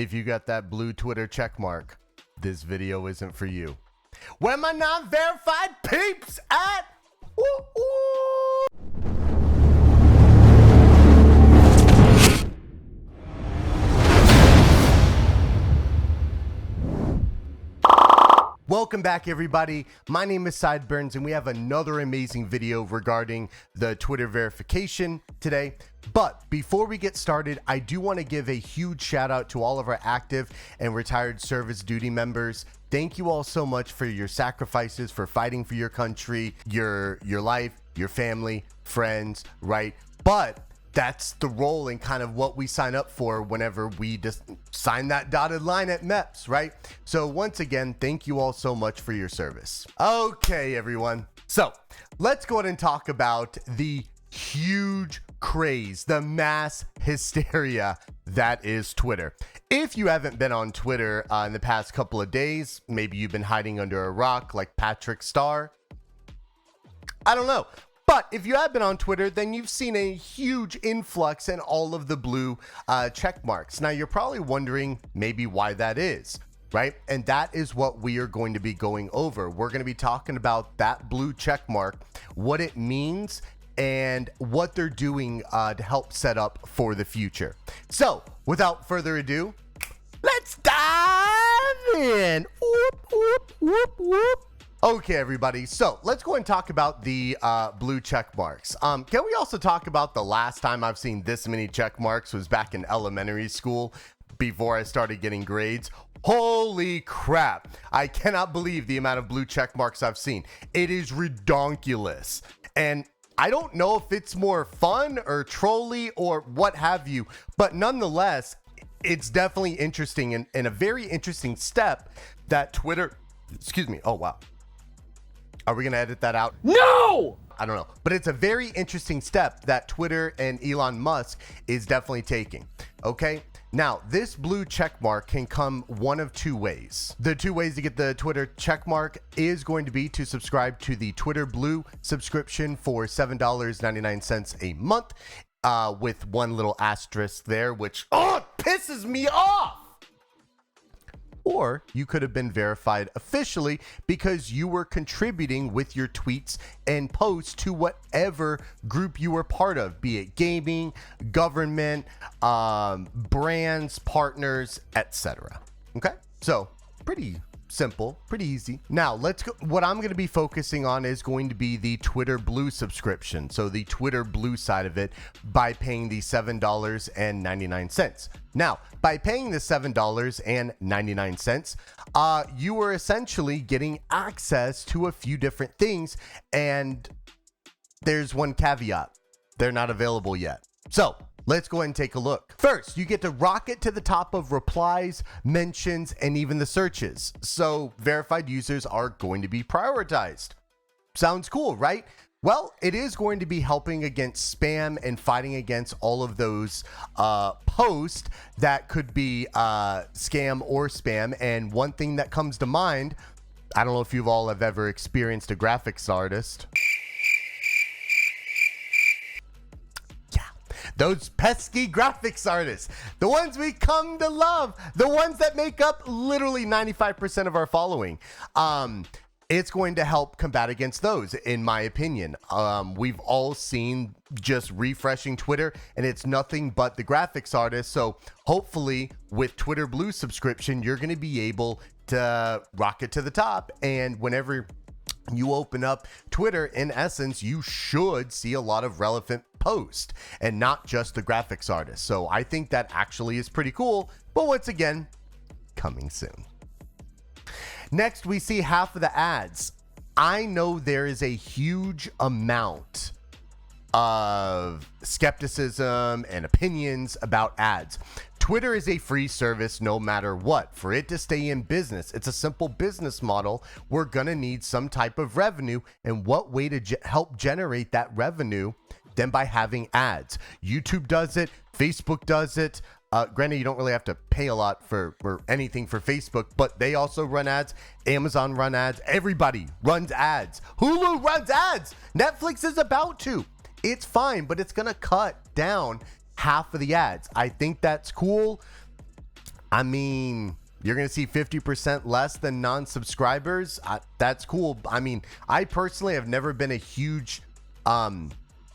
If you got that blue Twitter check mark, this video isn't for you. Where my non-verified peeps at? Woo, woo. Welcome back, everybody. My name is Sideburns, and we have another amazing video regarding the Twitter verification today. But before we get started, I do want to give a huge shout out to all of our active and retired service duty members. Thank you all so much for your sacrifices, for fighting for your country, your life, your family, friends, right? But that's the role and kind of what we sign up for whenever we just sign that dotted line at MEPS, right? So once again, thank you all so much for your service. Okay, everyone. So let's go ahead and talk about the huge craze, the mass hysteria that is Twitter. If you haven't been on Twitter in the past couple of days, maybe you've been hiding under a rock like Patrick Starr. I don't know. But if you have been on Twitter, then you've seen a huge influx in all of the blue check marks. Now, you're probably wondering maybe why that is, right? And that is what we are going to be going over. We're going to be talking about that blue check mark, what it means, and what they're doing to help set up for the future. So, without further ado, let's dive in. Whoop, whoop, whoop, whoop. Okay, everybody, so let's go and talk about the blue check marks. Can we also talk about the last time I've seen this many check marks was back in elementary school before I started getting grades? Holy crap. I cannot believe the amount of blue check marks I've seen. It is redonkulous. And I don't know if it's more fun or trolly or what have you, but nonetheless, it's definitely interesting and a very interesting step that Twitter, oh wow. Are we going to edit that out? No! I don't know. But it's a very interesting step that Twitter and Elon Musk is definitely taking. Okay? Now, this blue check mark can come one of two ways. The two ways to get the Twitter check mark is going to be to subscribe to the Twitter Blue subscription for $7.99 a month with one little asterisk there, which it pisses me off. Or you could have been verified officially because you were contributing with your tweets and posts to whatever group you were part of, be it gaming, government, brands, partners, etc. Okay, so pretty simple, pretty easy. Now let's go. What I'm going to be focusing on is going to be the Twitter Blue subscription. So the Twitter Blue side of it by paying the $7.99. Now, by paying the $7.99, you are essentially getting access to a few different things. And there's one caveat. They're not available yet. So let's go ahead and take a look. First, you get to rocket to the top of replies, mentions, and even the searches. So verified users are going to be prioritized. Sounds cool, right? Well, it is going to be helping against spam and fighting against all of those posts that could be scam or spam. And one thing that comes to mind, I don't know if you've all have ever experienced a graphics artist. Those pesky graphics artists, the ones we come to love, the ones that make up literally 95% of our following. It's going to help combat against those, in my opinion. We've all seen just refreshing Twitter, and it's nothing but the graphics artists. So hopefully with Twitter Blue subscription, you're going to be able to rocket to the top. And whenever you open up Twitter, in essence, you should see a lot of relevant posts and not just the graphics artist. So I think that actually is pretty cool. But once again, coming soon. Next, we see half of the ads. I know there is a huge amount of skepticism and opinions about ads. Twitter is a free service no matter what. For it to stay in business, it's a simple business model. We're going to need some type of revenue. And what way to help generate that revenue than by having ads? YouTube does it. Facebook does it. Granted, you don't really have to pay a lot for anything for Facebook, but they also run ads. Amazon run ads. Everybody runs ads. Hulu runs ads. Netflix is about to. It's fine, but it's going to cut down half of the ads. I think that's cool. I mean, you're going to see 50% less than non-subscribers. That's cool. I mean, I personally have never been a huge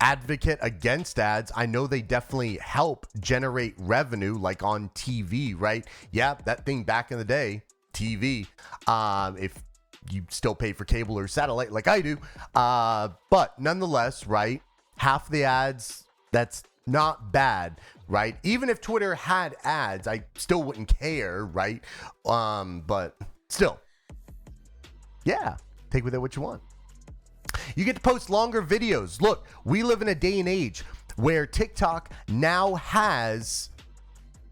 advocate against ads. I know they definitely help generate revenue, like on TV, right? Yeah, that thing back in the day, TV, if you still pay for cable or satellite like I do. But nonetheless, right, half the ads, that's not bad, right? Even if Twitter had ads, I still wouldn't care, right? But still, yeah, take with it what you want. You get to post longer videos. Look, we live in a day and age where TikTok now has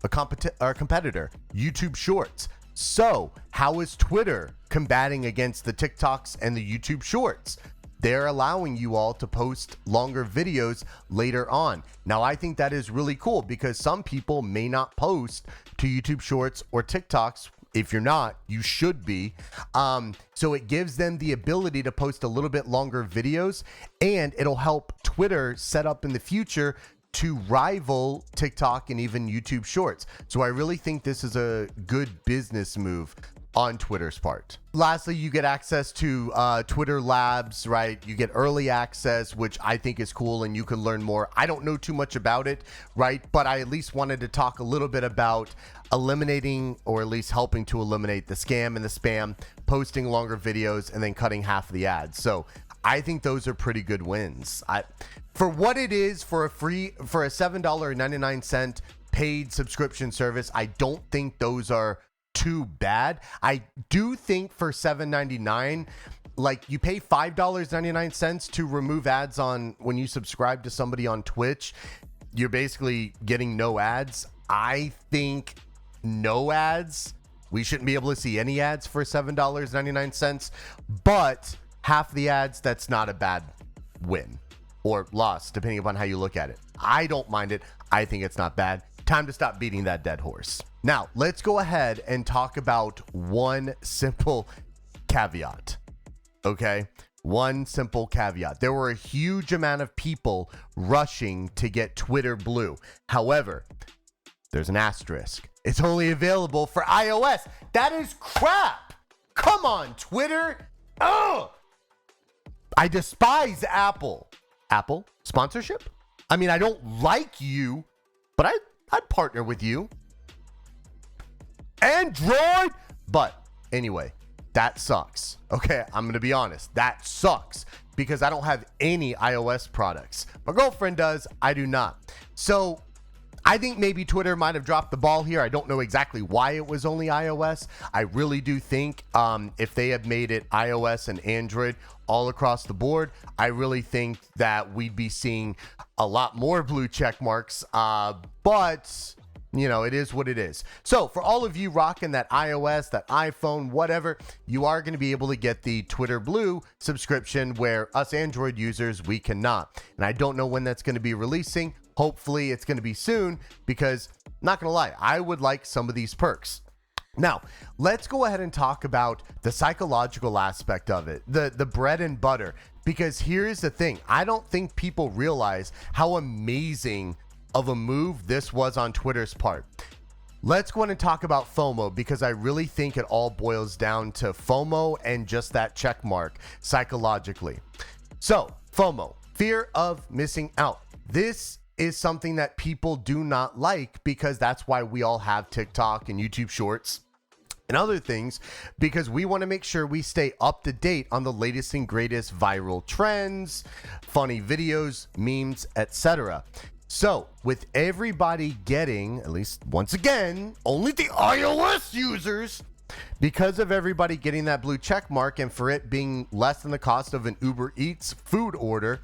a competitor, YouTube Shorts. So how is Twitter combating against the TikToks and the YouTube Shorts? They're allowing you all to post longer videos later on. Now, I think that is really cool because some people may not post to YouTube Shorts or TikToks. If you're not, you should be. So it gives them the ability to post a little bit longer videos, and it'll help Twitter set up in the future to rival TikTok and even YouTube Shorts. So I really think this is a good business move on Twitter's part. Lastly, you get access to Twitter Labs, right? You get early access, which I think is cool, and you can learn more. I don't know too much about it, right? But I at least wanted to talk a little bit about eliminating, or at least helping to eliminate, the scam and the spam, posting longer videos, and then cutting half of the ads. So I think those are pretty good wins. For what it is, for a $7.99 paid subscription service, I don't think those are too bad. I do think for $7.99, like, you pay $5.99 to remove ads on when you subscribe to somebody on Twitch. You're basically getting no ads. I think no ads. We shouldn't be able to see any ads for $7.99, but half the ads, that's not a bad win or loss, depending upon how you look at it. I don't mind it. I think it's not bad. Time to stop beating that dead horse. Now, let's go ahead and talk about one simple caveat. Okay? One simple caveat. There were a huge amount of people rushing to get Twitter Blue. However, there's an asterisk. It's only available for iOS. That is crap. Come on, Twitter. Ugh. I despise Apple. Apple sponsorship? I mean, I don't like you, but I'd partner with you. Android! But anyway, that sucks. Okay, I'm going to be honest. That sucks because I don't have any iOS products. My girlfriend does. I do not. So I think maybe Twitter might have dropped the ball here. I don't know exactly why it was only iOS. I really do think if they had made it iOS and Android all across the board, I really think that we'd be seeing a lot more blue check marks. But you know, it is what it is. So for all of you rocking that iOS, that iPhone, whatever, you are going to be able to get the Twitter Blue subscription, where us Android users, we cannot. And I don't know when that's going to be releasing. Hopefully it's going to be soon, because not going to lie, I would like some of these perks. Now, let's go ahead and talk about the psychological aspect of it, the bread and butter, because here's the thing. I don't think people realize how amazing of a move this was on Twitter's part. Let's go ahead and talk about FOMO, because I really think it all boils down to FOMO and just that check mark psychologically. So FOMO, fear of missing out. This is something that people do not like, because that's why we all have TikTok and YouTube Shorts and other things, because we want to make sure we stay up to date on the latest and greatest viral trends, funny videos, memes, etc. So with everybody getting, at least once again, only the iOS users, because of everybody getting that blue check mark and for it being less than the cost of an Uber Eats food order,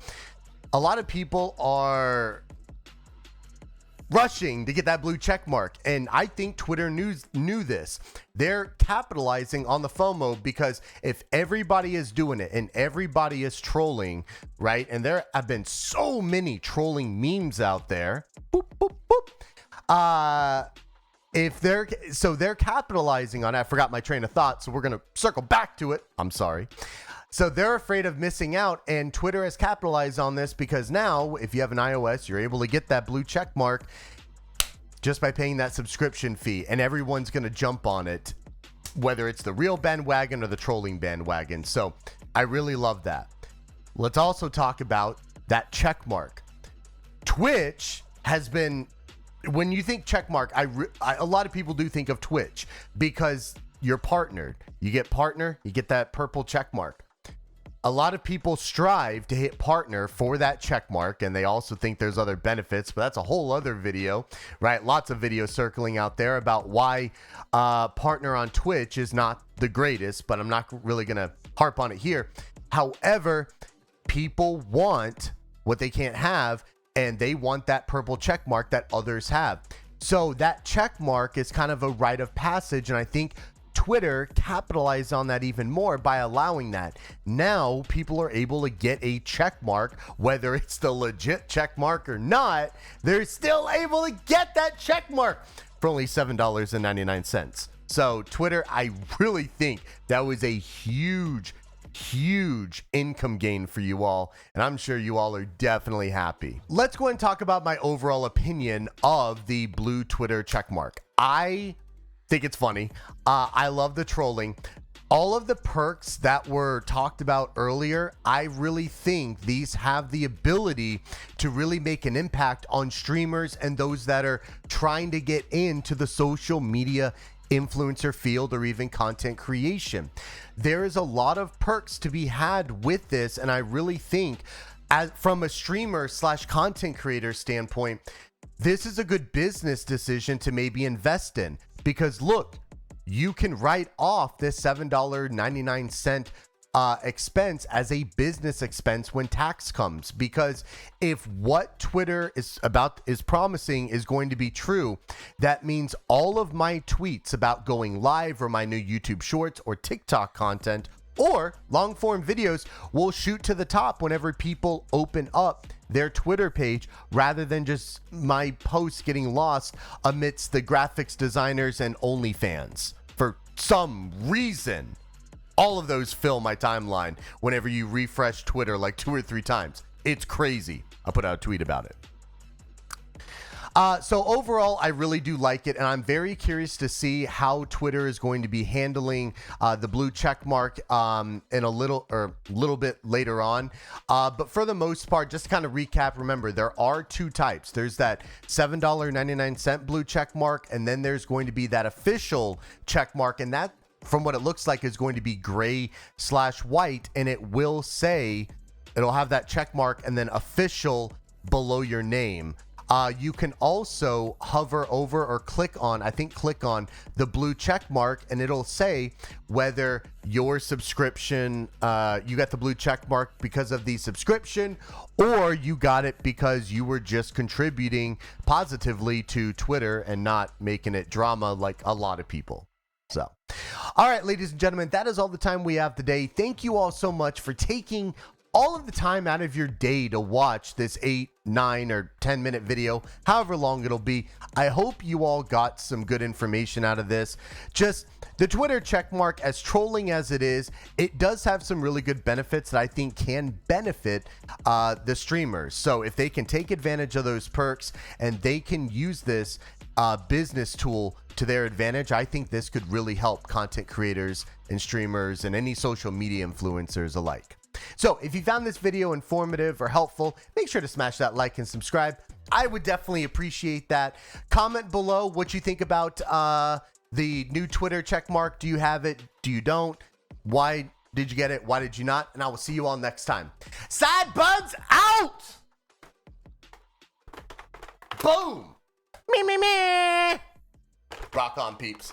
a lot of people are rushing to get that blue check mark. And I think Twitter knew this. They're capitalizing on the FOMO, because if everybody is doing it and everybody is trolling, right? And there have been so many trolling memes out there. Boop, boop, boop. They're capitalizing on it. I forgot my train of thought, so we're going to circle back to it. I'm sorry. So they're afraid of missing out, and Twitter has capitalized on this, because now if you have an iOS, you're able to get that blue check mark. just by paying that subscription fee, and everyone's going to jump on it, whether it's the real bandwagon or the trolling bandwagon. So I really love that. Let's also talk about that check mark. Twitch has been, when you think check mark, a lot of people do think of Twitch because you're partnered. You get partner, you get that purple check mark. A lot of people strive to hit partner for that check mark, and they also think there's other benefits, but that's a whole other video, right? Lots of videos circling out there about why partner on Twitch is not the greatest, but I'm not really going to harp on it here. However, people want what they can't have, and they want that purple check mark that others have. So that check mark is kind of a rite of passage, and I think Twitter capitalized on that even more by allowing that. Now people are able to get a check mark, whether it's the legit check mark or not, they're still able to get that check mark for only $7.99. So Twitter, I really think that was a huge income gain for you all, and I'm sure you all are definitely happy. Let's go and talk about my overall opinion of the blue Twitter checkmark. I think it's funny. I love the trolling. All of the perks that were talked about earlier, I really think these have the ability to really make an impact on streamers and those that are trying to get into the social media influencer field or even content creation. There is a lot of perks to be had with this, and I really think from a streamer / content creator standpoint, this is a good business decision to maybe invest in, because look, you can write off this $7.99 expense as a business expense when tax comes, because if what Twitter is promising is going to be true, that means all of my tweets about going live or my new YouTube shorts or TikTok content or long form videos will shoot to the top whenever people open up their Twitter page, rather than just my posts getting lost amidst the graphics designers and OnlyFans. For some reason, all of those fill my timeline whenever you refresh Twitter like 2 or 3 times. It's crazy. I'll put out a tweet about it. So overall, I really do like it, and I'm very curious to see how Twitter is going to be handling the blue check mark in a little bit later on. But for the most part, just to kind of recap, remember, there are 2 types. There's that $7.99 blue check mark, and then there's going to be that official check mark, and that, from what it looks like, is going to be gray/white, and it will say, it'll have that check mark and then official below your name. You can also hover over or click on the blue check mark, and it'll say whether your subscription, you got the blue check mark because of the subscription, or you got it because you were just contributing positively to Twitter and not making it drama like a lot of people. So, all right, ladies and gentlemen, that is all the time we have today. Thank you all so much for taking all of the time out of your day to watch this 8, 9, or 10-minute video, however long it'll be. I hope you all got some good information out of this. Just the Twitter checkmark, as trolling as it is, it does have some really good benefits that I think can benefit the streamers. So if they can take advantage of those perks and they can use this business tool to their advantage, I think this could really help content creators and streamers and any social media influencers alike. So if you found this video informative or helpful, make sure to smash that like and subscribe. I would definitely appreciate that. Comment below what you think about the new Twitter checkmark. Do you have it? Do you don't? Why did you get it? Why did you not? And I will see you all next time. Sidebuds out! Boom! Me. Rock on, peeps.